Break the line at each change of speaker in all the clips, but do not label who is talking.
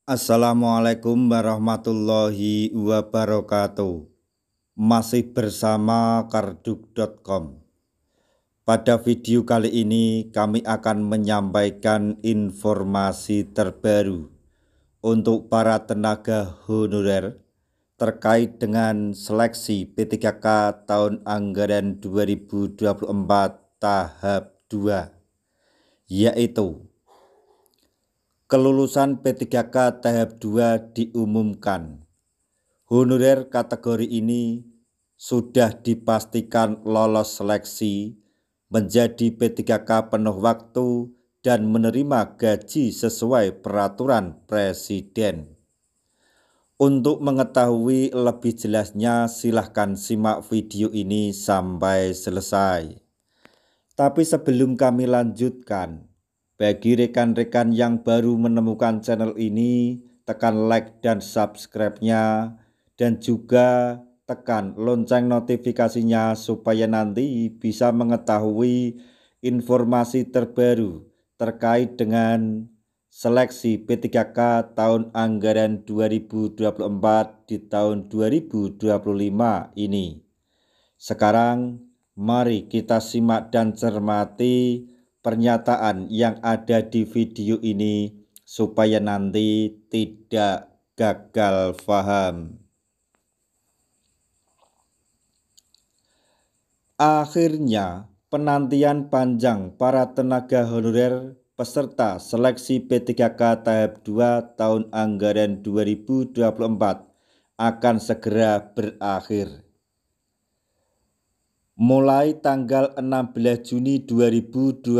Assalamualaikum warahmatullahi wabarakatuh. Masih bersama karduk.com. Pada video kali ini kami akan menyampaikan informasi terbaru untuk para tenaga honorer terkait dengan seleksi P3K tahun anggaran 2024 tahap 2, yaitu kelulusan P3K tahap 2 diumumkan. Honorer kategori ini sudah dipastikan lolos seleksi menjadi P3K penuh waktu dan menerima gaji sesuai peraturan Presiden. Untuk mengetahui lebih jelasnya, silahkan simak video ini sampai selesai. Tapi sebelum kami lanjutkan, bagi rekan-rekan yang baru menemukan channel ini, tekan like dan subscribe-nya, dan juga tekan lonceng notifikasinya supaya nanti bisa mengetahui informasi terbaru terkait dengan seleksi P3K tahun anggaran 2024 di tahun 2025 ini. Sekarang mari kita simak dan cermati pernyataan yang ada di video ini supaya nanti tidak gagal paham. Akhirnya, penantian panjang para tenaga honorer peserta seleksi P3K tahap 2 tahun anggaran 2024 akan segera berakhir. Mulai tanggal 16 Juni 2025,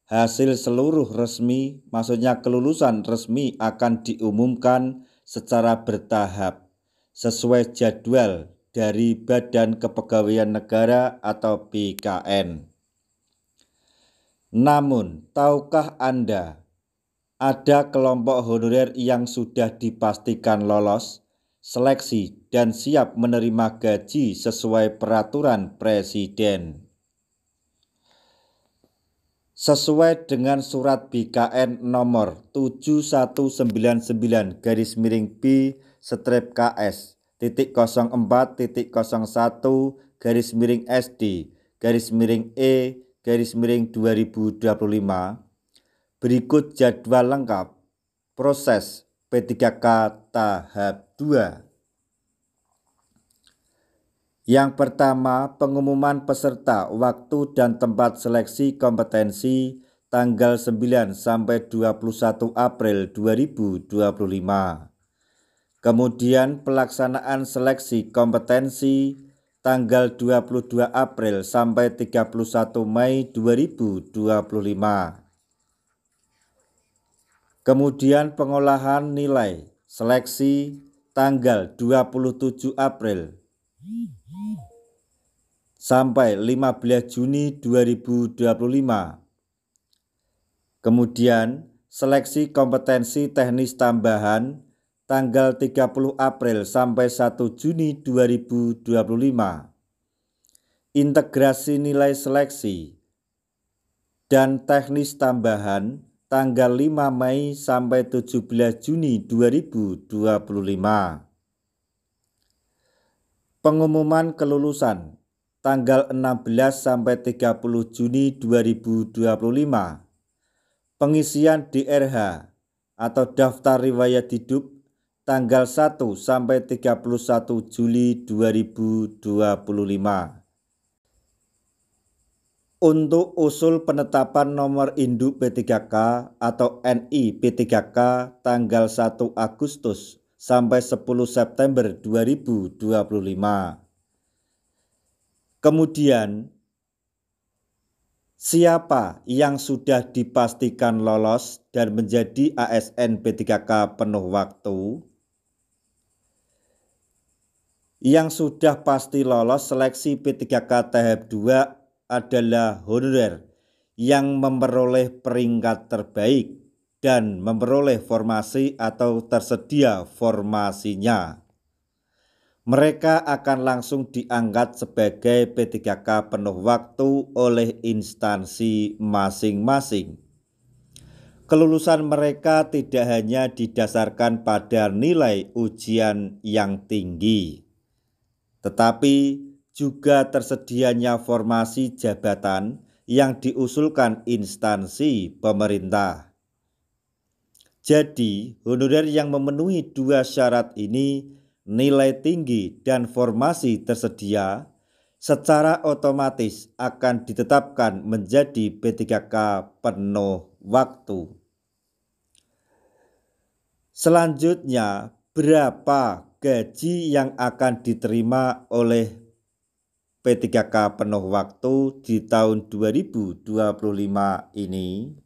hasil seluruh resmi, maksudnya kelulusan resmi akan diumumkan secara bertahap sesuai jadwal dari Badan Kepegawaian Negara atau BKN. Namun, tahukah Anda, ada kelompok honorer yang sudah dipastikan lolos seleksi dan siap menerima gaji sesuai peraturan Presiden. Sesuai dengan surat BKN nomor 71/9/KS.004.SD/E/2025 berikut jadwal lengkap proses P3K tahap 2. Yang pertama, pengumuman peserta waktu dan tempat seleksi kompetensi tanggal 9 sampai 21 April 2025. Kemudian pelaksanaan seleksi kompetensi tanggal 22 April sampai 31 Mei 2025. Kemudian pengolahan nilai seleksi tanggal 27 April sampai 15 Juni 2025. Kemudian seleksi kompetensi teknis tambahan tanggal 30 April sampai 1 Juni 2025. Integrasi nilai seleksi dan teknis tambahan tanggal 5 Mei sampai 17 Juni 2025. Pengumuman kelulusan tanggal 16 sampai 30 Juni 2025. Pengisian DRH atau daftar riwayat hidup tanggal 1 sampai 31 Juli 2025. Untuk usul penetapan nomor induk P3K atau NI P3K tanggal 1 Agustus sampai 10 September 2025. Kemudian, siapa yang sudah dipastikan lolos dan menjadi ASN P3K penuh waktu? Yang sudah pasti lolos seleksi P3K tahap 2 adalah honorer yang memperoleh peringkat terbaik dan memperoleh formasi atau tersedia formasinya. Mereka akan langsung diangkat sebagai P3K penuh waktu oleh instansi masing-masing. Kelulusan mereka tidak hanya didasarkan pada nilai ujian yang tinggi, tetapi juga tersedianya formasi jabatan yang diusulkan instansi pemerintah. Jadi, honorer yang memenuhi dua syarat ini, nilai tinggi dan formasi tersedia, secara otomatis akan ditetapkan menjadi P3K penuh waktu. Selanjutnya, berapa gaji yang akan diterima oleh P3K penuh waktu di tahun 2025 ini?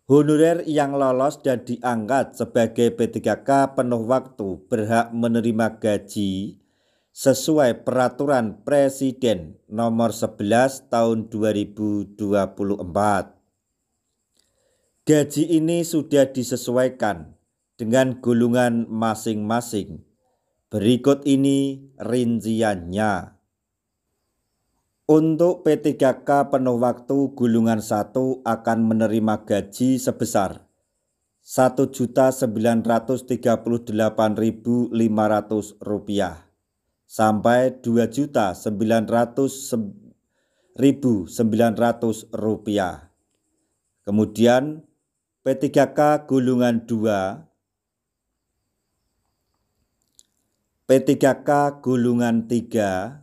Honorer yang lolos dan diangkat sebagai P3K penuh waktu berhak menerima gaji sesuai Peraturan Presiden Nomor 11 Tahun 2024. Gaji ini sudah disesuaikan dengan golongan masing-masing. Berikut ini rinciannya. Untuk P3K penuh waktu golongan 1 akan menerima gaji sebesar Rp1.938.500 sampai Rp2.900.900. Kemudian P3K golongan 2, P3K golongan 3,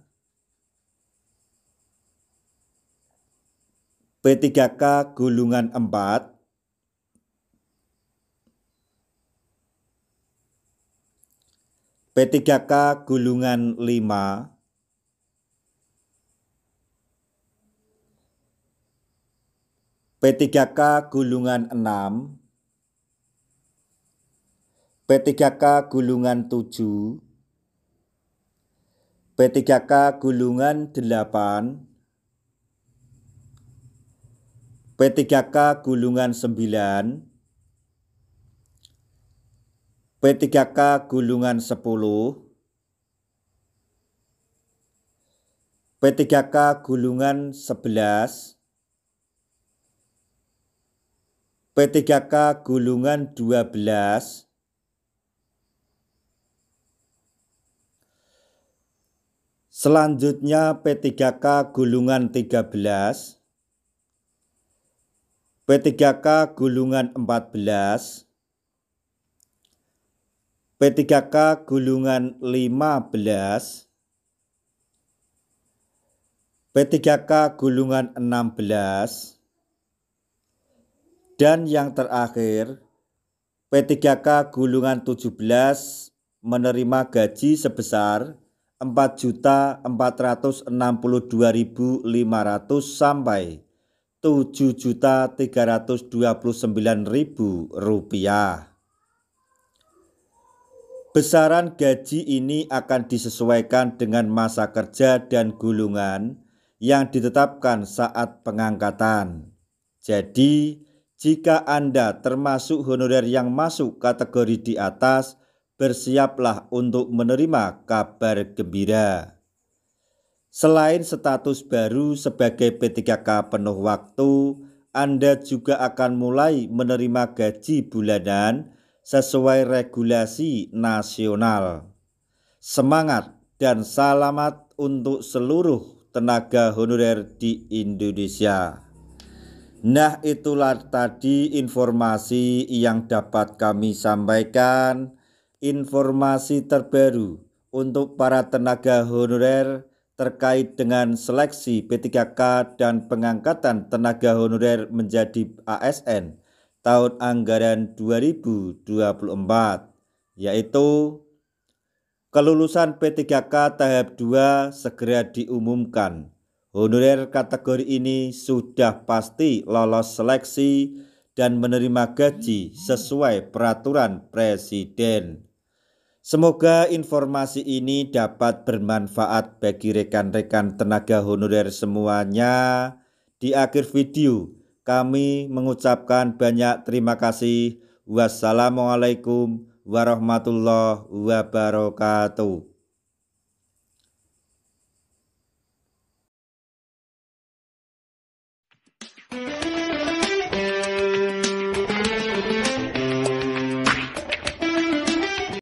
P3K golongan 4, P3K golongan 5, P3K golongan 6, P3K golongan 7, P3K golongan 8, P3K golongan 9, P3K golongan 10, P3K golongan 11, P3K golongan 12, selanjutnya P3K golongan 13, P3K golongan 14, P3K golongan 15, P3K golongan 16, dan yang terakhir P3K golongan 17 menerima gaji sebesar Rp4.462.500 sampai Rp7.329.000. Besaran gaji ini akan disesuaikan dengan masa kerja dan golongan yang ditetapkan saat pengangkatan. Jadi, jika Anda termasuk honorer yang masuk kategori di atas, bersiaplah untuk menerima kabar gembira. Selain status baru sebagai P3K penuh waktu, Anda juga akan mulai menerima gaji bulanan sesuai regulasi nasional. Semangat dan selamat untuk seluruh tenaga honorer di Indonesia. Nah, itulah tadi informasi yang dapat kami sampaikan, informasi terbaru untuk para tenaga honorer terkait dengan seleksi P3K dan pengangkatan tenaga honorer menjadi ASN tahun anggaran 2024, yaitu kelulusan P3K tahap 2 segera diumumkan. Honorer kategori ini sudah pasti lolos seleksi dan menerima gaji sesuai peraturan Presiden. Semoga informasi ini dapat bermanfaat bagi rekan-rekan tenaga honorer semuanya. Di akhir video, kami mengucapkan banyak terima kasih. Wassalamualaikum warahmatullahi wabarakatuh.